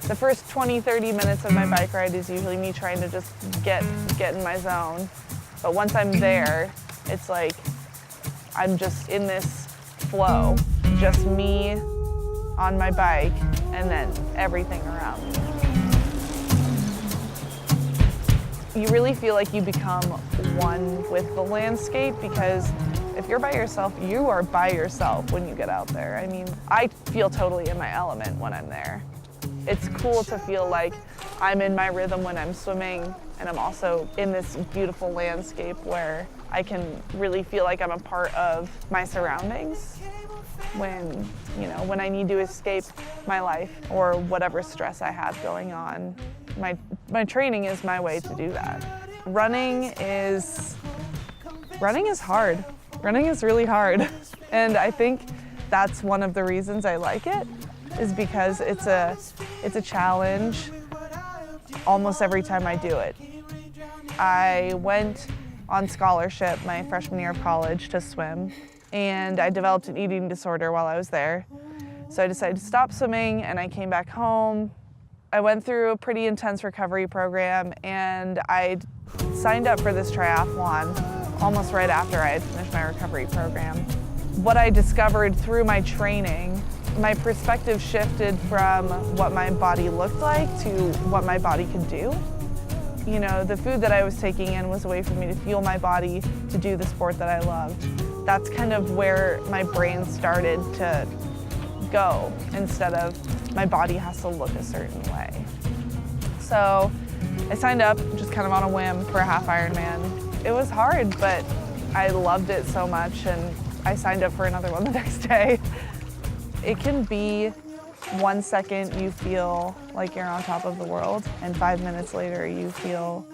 The first 20-30 minutes of my bike ride is usually me trying to just get in my zone. But once I'm there, it's like I'm just in this flow, just me on my bike and then everything around me. You really feel like you become one with the landscape, because if you're by yourself, you are by yourself when you get out there. I mean, I feel totally in my element when I'm there. It's cool to feel like I'm in my rhythm when I'm swimming, and I'm also in this beautiful landscape where I can really feel like I'm a part of my surroundings when I need to escape my life or whatever stress I have going on. My training is my way to do that. Running is hard. Running is really hard. And I think that's one of the reasons I like it, is because it's a challenge almost every time I do it. I went on scholarship my freshman year of college to swim, and I developed an eating disorder while I was there. So I decided to stop swimming, and I came back home. I went through a pretty intense recovery program, and I signed up for this triathlon almost right after I had finished my recovery program. What I discovered through my training, my perspective shifted from what my body looked like to what my body could do. You know, the food that I was taking in was a way for me to fuel my body to do the sport that I loved. That's kind of where my brain started to go, instead of my body has to look a certain way. So I signed up just kind of on a whim for a half Ironman. It was hard, but I loved it so much, and I signed up for another one the next day. It can be 1 second you feel like you're on top of the world, and 5 minutes later you feel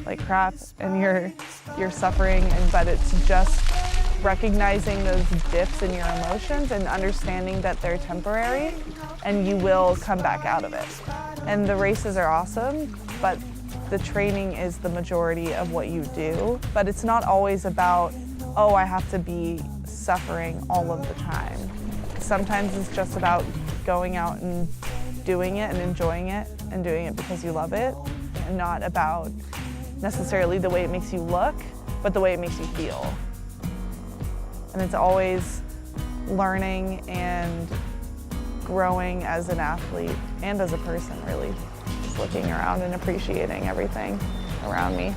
like crap and you're suffering, but it's just recognizing those dips in your emotions and understanding that they're temporary and you will come back out of it. And the races are awesome, but the training is the majority of what you do. But it's not always about, oh, I have to be suffering all of the time. Sometimes it's just about going out and doing it and enjoying it and doing it because you love it, and not about necessarily the way it makes you look, but the way it makes you feel. And it's always learning and growing as an athlete and as a person, really. Just looking around and appreciating everything around me.